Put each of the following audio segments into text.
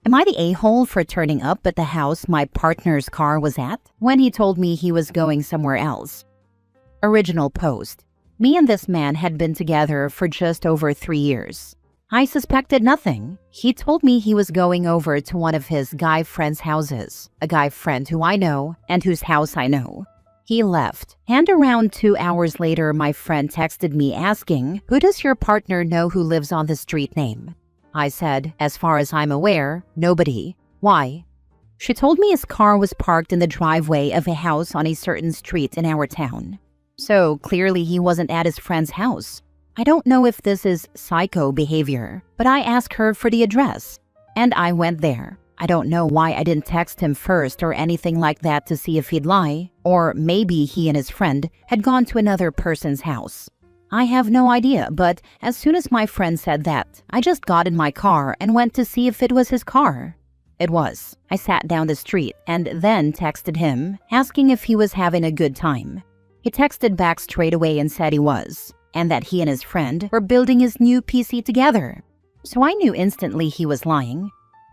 Am I the a-hole for turning up at the house my partner's car was at when he told me he was going somewhere else? Original post. Me and this man had been together for just over 3 years. I suspected nothing. He told me he was going over to one of his guy friends' houses, a guy friend who I know and whose house I know. He left, and around 2 hours later my friend texted me asking, "Who does your partner know who lives on the street name?" I said, "As far as I'm aware, nobody." "Why?" She told me his car was parked in the driveway of a house on a certain street in our town. So clearly he wasn't at his friend's house. I don't know if this is psycho behavior, but I asked her for the address, and I went there. I don't know why I didn't text him first or anything like that to see if he'd lie, or maybe he and his friend had gone to another person's house. I have no idea, but as soon as my friend said that, I just got in my car and went to see if it was his car. It was. I sat down the street and then texted him, asking if he was having a good time. He texted back straight away and said he was, and that he and his friend were building his new PC together. So I knew instantly he was lying.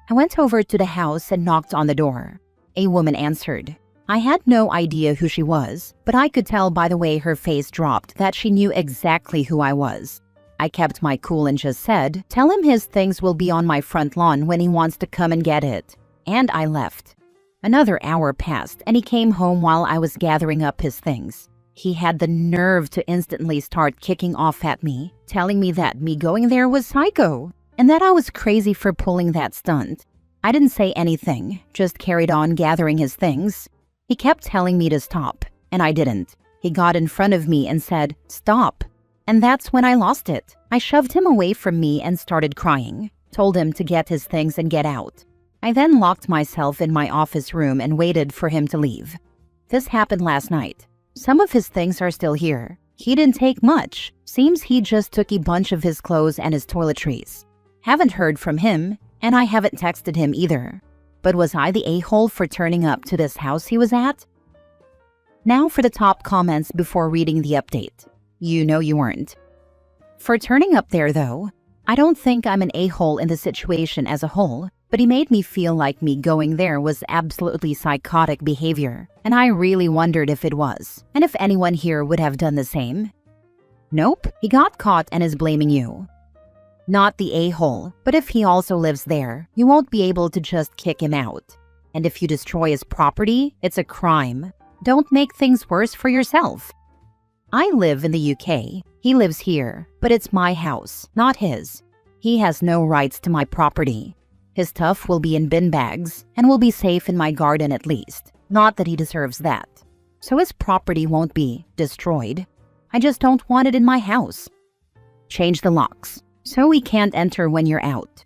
I went over to the house and knocked on the door. A woman answered. I had no idea who she was, but I could tell by the way her face dropped that she knew exactly who I was. I kept my cool and just said, "Tell him his things will be on my front lawn when he wants to come and get it." And I left. Another hour passed and he came home while I was gathering up his things. He had the nerve to instantly start kicking off at me, telling me that me going there was psycho, and that I was crazy for pulling that stunt. I didn't say anything, just carried on gathering his things. He kept telling me to stop, and I didn't. He got in front of me and said, "Stop." And that's when I lost it. I shoved him away from me and started crying, told him to get his things and get out. I then locked myself in my office room and waited for him to leave. This happened last night. Some of his things are still here. He didn't take much. Seems he just took a bunch of his clothes and his toiletries. Haven't heard from him, and I haven't texted him either. But was I the a-hole for turning up to this house he was at? Now for the top comments before reading the update. You know you weren't. For turning up there though, I don't think I'm an a-hole in the situation as a whole, but he made me feel like me going there was absolutely psychotic behavior, and I really wondered if it was, and if anyone here would have done the same. Nope, he got caught and is blaming you. Not the a-hole, but if he also lives there, you won't be able to just kick him out. And if you destroy his property, it's a crime. Don't make things worse for yourself. I live in the UK. He lives here, but it's my house, not his. He has no rights to my property. His stuff will be in bin bags and will be safe in my garden at least. Not that he deserves that. So his property won't be destroyed. I just don't want it in my house. Change the locks, so we can't enter when you're out.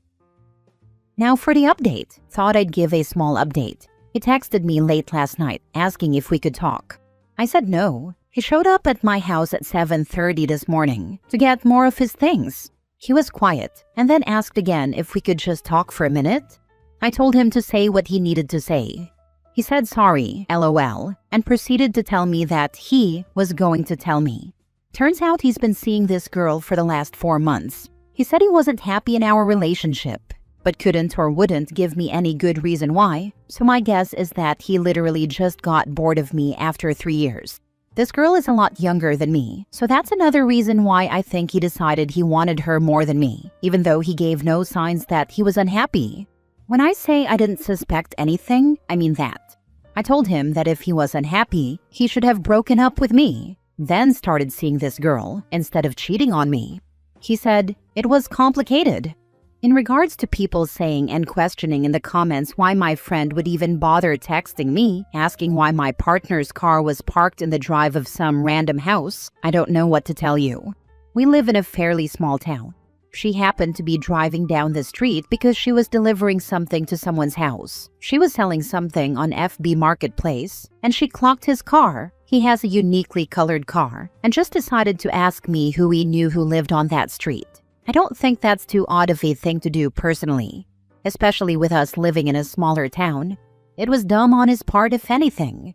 Now for the update. Thought I'd give a small update. He texted me late last night asking if we could talk. I said no. He showed up at my house at 7:30 this morning to get more of his things. He was quiet and then asked again if we could just talk for a minute. I told him to say what he needed to say. He said sorry, LOL, and proceeded to tell me that he was going to tell me. Turns out he's been seeing this girl for the last 4 months. He said he wasn't happy in our relationship, but couldn't or wouldn't give me any good reason why, so my guess is that he literally just got bored of me after 3 years. This girl is a lot younger than me, so that's another reason why I think he decided he wanted her more than me, even though he gave no signs that he was unhappy. When I say I didn't suspect anything, I mean that. I told him that if he was unhappy, he should have broken up with me, then started seeing this girl instead of cheating on me. He said it was complicated. In regards to people saying and questioning in the comments why my friend would even bother texting me, asking why my partner's car was parked in the drive of some random house, I don't know what to tell you. We live in a fairly small town. She happened to be driving down the street because she was delivering something to someone's house. She was selling something on FB Marketplace, and she clocked his car. He has a uniquely colored car, and just decided to ask me who he knew who lived on that street. I don't think that's too odd of a thing to do personally, especially with us living in a smaller town. It was dumb on his part, if anything.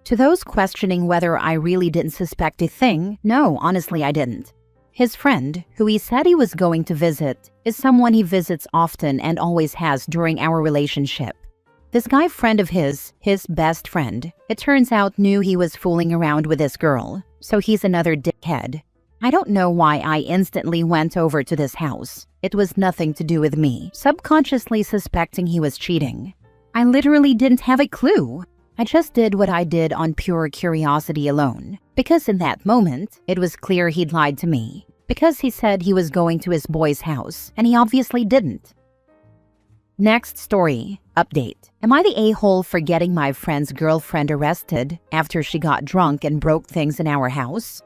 To those questioning whether I really didn't suspect a thing, no, honestly I didn't. His friend, who he said he was going to visit, is someone he visits often and always has during our relationship. This guy friend of his best friend, it turns out knew he was fooling around with this girl, so he's another dickhead. I don't know why I instantly went over to this house. It was nothing to do with me, subconsciously suspecting he was cheating. I literally didn't have a clue. I just did what I did on pure curiosity alone, because in that moment, it was clear he'd lied to me, because he said he was going to his boy's house, and he obviously didn't. Next story. Update. Am I the a-hole for getting my friend's girlfriend arrested after she got drunk and broke things in our house?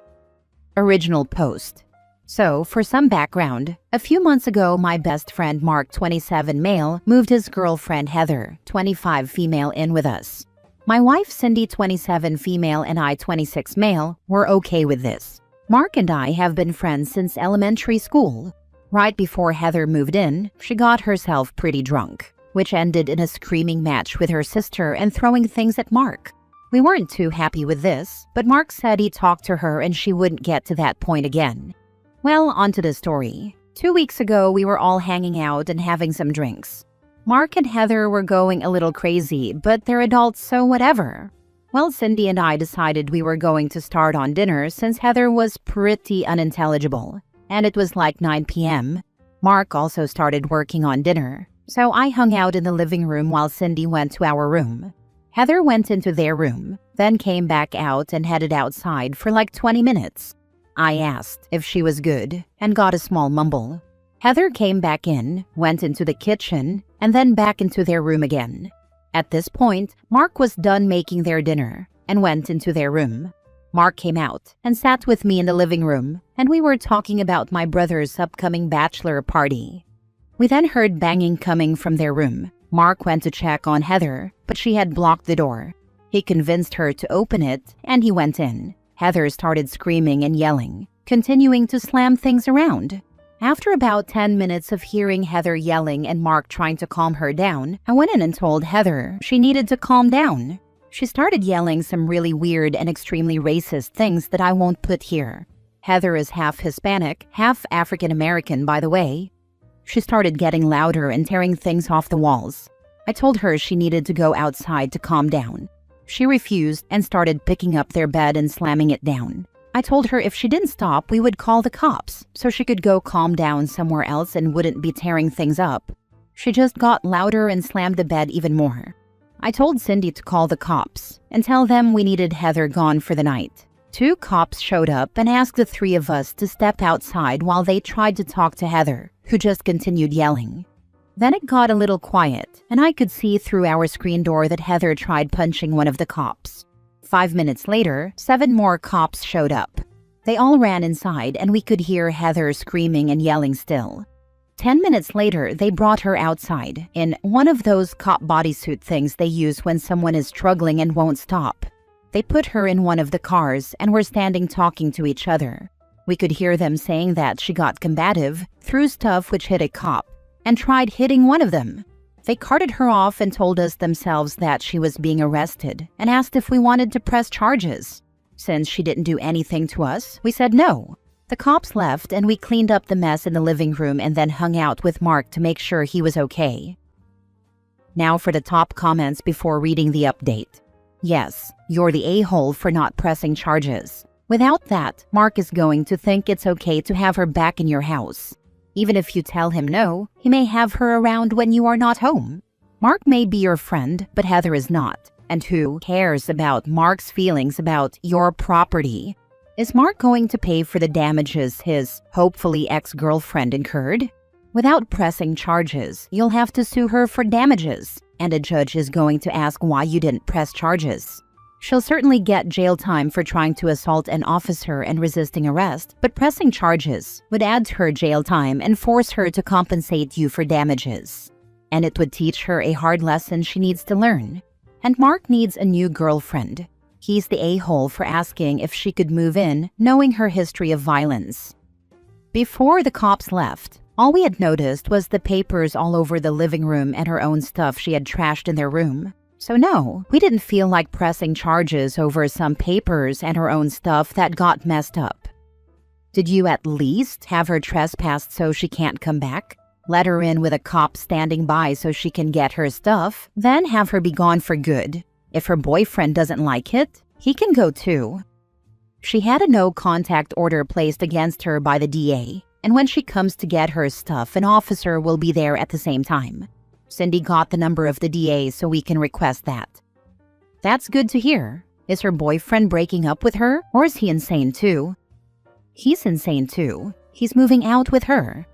Original post. So, for some background, a few months ago, my best friend Mark, 27 male, moved his girlfriend Heather, 25 female, in with us. My wife Cindy, 27 female, and I, 26 male, were okay with this. Mark and I have been friends since elementary school. Right before Heather moved in, she got herself pretty drunk, which ended in a screaming match with her sister and throwing things at Mark. We weren't too happy with this, but Mark said he talked to her and she wouldn't get to that point again. Well, on to the story. 2 weeks ago, we were all hanging out and having some drinks. Mark and Heather were going a little crazy, but they're adults, so whatever. Well, Cindy and I decided we were going to start on dinner since Heather was pretty unintelligible, and it was like 9 p.m. Mark also started working on dinner, so I hung out in the living room while Cindy went to our room. Heather went into their room, then came back out and headed outside for like 20 minutes. I asked if she was good and got a small mumble. Heather came back in, went into the kitchen, and then back into their room again. At this point, Mark was done making their dinner and went into their room. Mark came out and sat with me in the living room, and we were talking about my brother's upcoming bachelor party. We then heard banging coming from their room. Mark went to check on Heather, but she had blocked the door. He convinced her to open it, and he went in. Heather started screaming and yelling, continuing to slam things around. After about 10 minutes of hearing Heather yelling and Mark trying to calm her down, I went in and told Heather she needed to calm down. She started yelling some really weird and extremely racist things that I won't put here. Heather is half Hispanic, half African American, by the way. She started getting louder and tearing things off the walls. I told her she needed to go outside to calm down. She refused and started picking up their bed and slamming it down. I told her if she didn't stop, we would call the cops, so she could go calm down somewhere else and wouldn't be tearing things up. She just got louder and slammed the bed even more. I told Cindy to call the cops and tell them we needed Heather gone for the night. 2 cops showed up and asked the 3 of us to step outside while they tried to talk to Heather, who just continued yelling. Then it got a little quiet, and I could see through our screen door that Heather tried punching one of the cops. 5 minutes later, 7 more cops showed up. They all ran inside, and we could hear Heather screaming and yelling still. 10 minutes later, they brought her outside in one of those cop bodysuit things they use when someone is struggling and won't stop. They put her in one of the cars and were standing talking to each other. We could hear them saying that she got combative, threw stuff which hit a cop, and tried hitting one of them. They carted her off and told us themselves that she was being arrested and asked if we wanted to press charges. Since she didn't do anything to us, we said no. The cops left and we cleaned up the mess in the living room and then hung out with Mark to make sure he was okay. Now for the top comments before reading the update. Yes, you're the a-hole for not pressing charges. Without that, Mark is going to think it's okay to have her back in your house. Even if you tell him no, he may have her around when you are not home. Mark may be your friend, but Heather is not. And who cares about Mark's feelings about your property? Is Mark going to pay for the damages his, hopefully, ex-girlfriend incurred? Without pressing charges, you'll have to sue her for damages, and a judge is going to ask why you didn't press charges. She'll certainly get jail time for trying to assault an officer and resisting arrest, but pressing charges would add to her jail time and force her to compensate you for damages. And it would teach her a hard lesson she needs to learn. And Mark needs a new girlfriend. He's the a-hole for asking if she could move in, knowing her history of violence. Before the cops left, all we had noticed was the papers all over the living room and her own stuff she had trashed in their room. So no, we didn't feel like pressing charges over some papers and her own stuff that got messed up. Did you at least have her trespassed so she can't come back? Let her in with a cop standing by so she can get her stuff, then have her be gone for good. If her boyfriend doesn't like it, he can go too. She had a no-contact order placed against her by the DA, and when she comes to get her stuff, an officer will be there at the same time. Cindy got the number of the DA so we can request that. That's good to hear. Is her boyfriend breaking up with her, or is he insane too? He's insane too. He's moving out with her.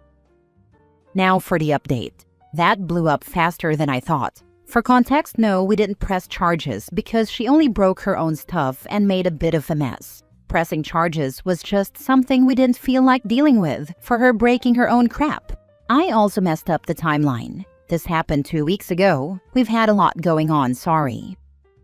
Now for the update. That blew up faster than I thought. For context, no, we didn't press charges because she only broke her own stuff and made a bit of a mess. Pressing charges was just something we didn't feel like dealing with for her breaking her own crap. I also messed up the timeline. This happened 2 weeks ago. We've had a lot going on, sorry.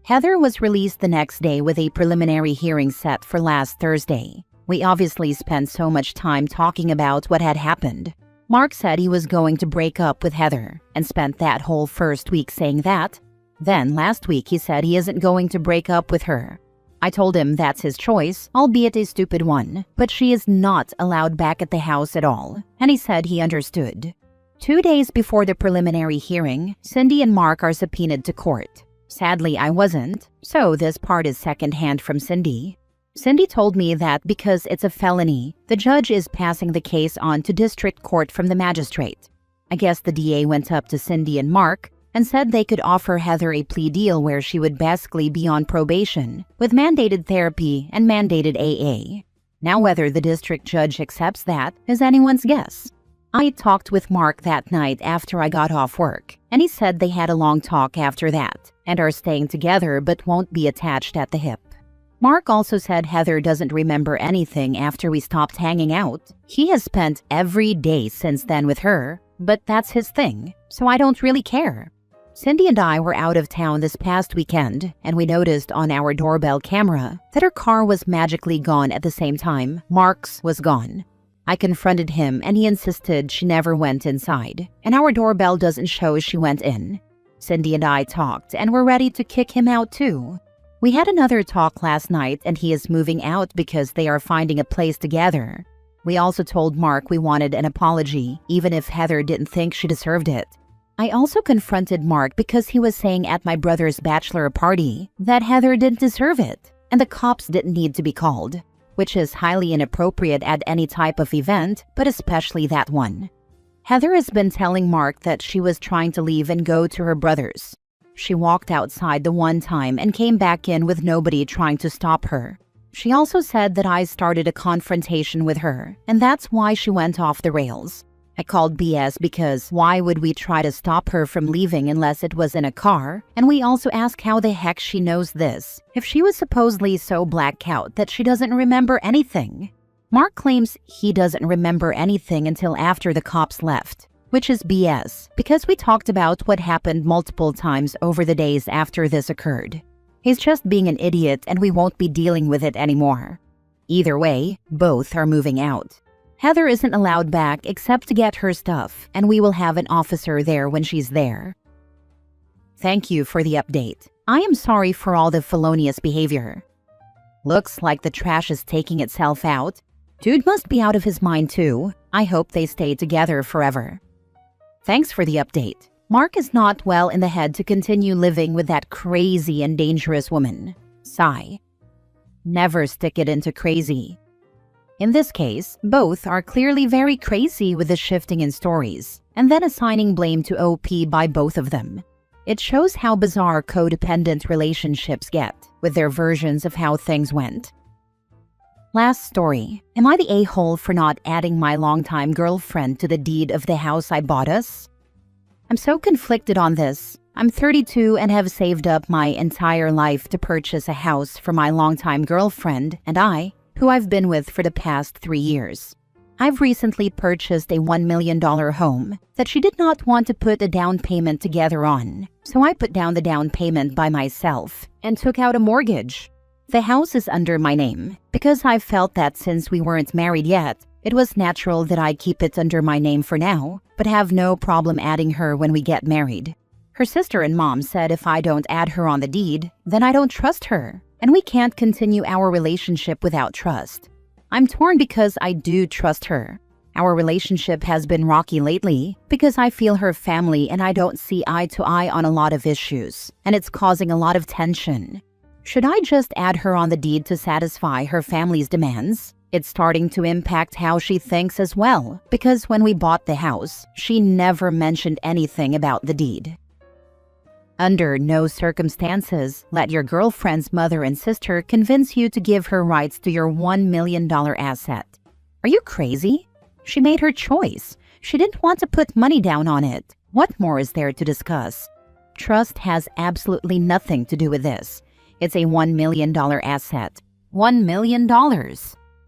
Heather was released the next day with a preliminary hearing set for last Thursday. We obviously spent so much time talking about what had happened. Mark said he was going to break up with Heather and spent that whole first week saying that. Then last week he said he isn't going to break up with her. I told him that's his choice, albeit a stupid one, but she is not allowed back at the house at all, and he said he understood. 2 days before the preliminary hearing, Cindy and Mark are subpoenaed to court. Sadly, I wasn't, so this part is secondhand from Cindy. Cindy told me that because it's a felony, the judge is passing the case on to district court from the magistrate. I guess the DA went up to Cindy and Mark and said they could offer Heather a plea deal where she would basically be on probation with mandated therapy and mandated AA. Now whether the district judge accepts that is anyone's guess. I talked with Mark that night after I got off work, and he said they had a long talk after that and are staying together but won't be attached at the hip. Mark also said Heather doesn't remember anything after we stopped hanging out. He has spent every day since then with her, but that's his thing, so I don't really care. Cindy and I were out of town this past weekend, and we noticed on our doorbell camera that her car was magically gone at the same time Mark's was gone. I confronted him and he insisted she never went inside, and our doorbell doesn't show she went in. Cindy and I talked and were ready to kick him out too. We had another talk last night and he is moving out because they are finding a place together. We also told Mark we wanted an apology, even if Heather didn't think she deserved it. I also confronted Mark because he was saying at my brother's bachelor party that Heather didn't deserve it and the cops didn't need to be called, which is highly inappropriate at any type of event, but especially that one. Heather has been telling Mark that she was trying to leave and go to her brother's. She walked outside the one time and came back in with nobody trying to stop her. She also said that I started a confrontation with her, and that's why she went off the rails. I called BS because why would we try to stop her from leaving unless it was in a car? And we also asked how the heck she knows this, if she was supposedly so blacked out that she doesn't remember anything. Mark claims he doesn't remember anything until after the cops left, which is BS because we talked about what happened multiple times over the days after this occurred. He's just being an idiot and we won't be dealing with it anymore. Either way, both are moving out. Heather isn't allowed back except to get her stuff, and we will have an officer there when she's there. Thank you for the update. I am sorry for all the felonious behavior. Looks like the trash is taking itself out. Dude must be out of his mind too. I hope they stay together forever. Thanks for the update. Mark is not well in the head to continue living with that crazy and dangerous woman. Sigh. Never stick it into crazy. In this case, both are clearly very crazy with the shifting in stories, and then assigning blame to OP by both of them. It shows how bizarre codependent relationships get, with their versions of how things went. Last story. Am I the a-hole for not adding my longtime girlfriend to the deed of the house I bought us? I'm so conflicted on this. I'm 32 and have saved up my entire life to purchase a house for my longtime girlfriend and I, who I've been with for the past 3 years. I've recently purchased a $1 million home that she did not want to put a down payment together on, so I put down the down payment by myself and took out a mortgage. The house is under my name because I felt that since we weren't married yet, it was natural that I keep it under my name for now, but have no problem adding her when we get married. Her sister and mom said if I don't add her on the deed, then I don't trust her, and we can't continue our relationship without trust. I'm torn because I do trust her. Our relationship has been rocky lately because I feel her family and I don't see eye to eye on a lot of issues, and it's causing a lot of tension. Should I just add her on the deed to satisfy her family's demands? It's starting to impact how she thinks as well, because when we bought the house, she never mentioned anything about the deed. Under no circumstances, let your girlfriend's mother and sister convince you to give her rights to your $1 million asset. Are you crazy? She made her choice. She didn't want to put money down on it. What more is there to discuss? Trust has absolutely nothing to do with this. It's a $1 million asset. $1 million.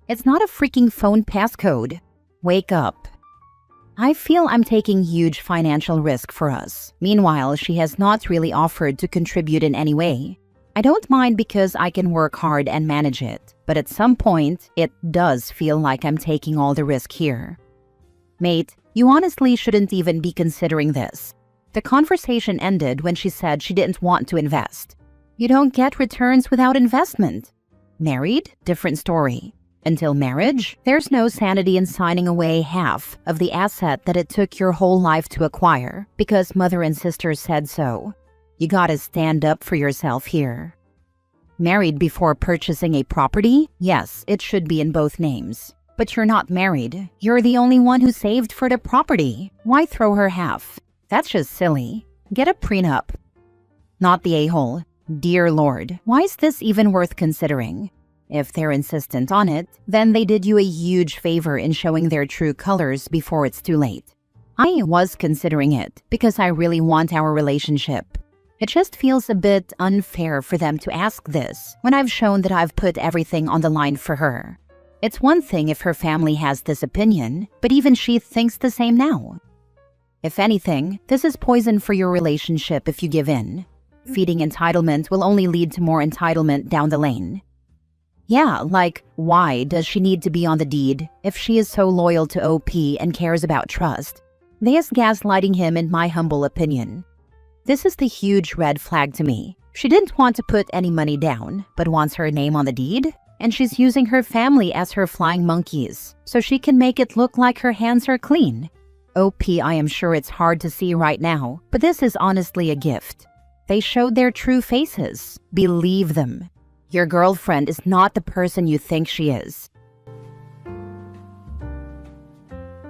It's not a freaking phone passcode. Wake up. I feel I'm taking huge financial risk for us. Meanwhile, she has not really offered to contribute in any way. I don't mind because I can work hard and manage it, but at some point, it does feel like I'm taking all the risk here. Mate, you honestly shouldn't even be considering this. The conversation ended when she said she didn't want to invest. You don't get returns without investment. Married? Different story. Until marriage, there's no sanity in signing away half of the asset that it took your whole life to acquire because mother and sister said so. You gotta stand up for yourself here. Married before purchasing a property? Yes, it should be in both names. But you're not married. You're the only one who saved for the property. Why throw her half? That's just silly. Get a prenup. Not the a-hole. Dear Lord, why is this even worth considering? If they're insistent on it, then they did you a huge favor in showing their true colors before it's too late. I was considering it because I really want our relationship. It just feels a bit unfair for them to ask this when I've shown that I've put everything on the line for her. It's one thing if her family has this opinion, but even she thinks the same now. If anything, this is poison for your relationship if you give in. Feeding entitlement will only lead to more entitlement down the lane. Yeah, like, why does she need to be on the deed if she is so loyal to OP and cares about trust? This is gaslighting him in my humble opinion. This is the huge red flag to me. She didn't want to put any money down, but wants her name on the deed? And she's using her family as her flying monkeys, so she can make it look like her hands are clean. OP, I am sure it's hard to see right now, but this is honestly a gift. They showed their true faces. Believe them. Your girlfriend is not the person you think she is.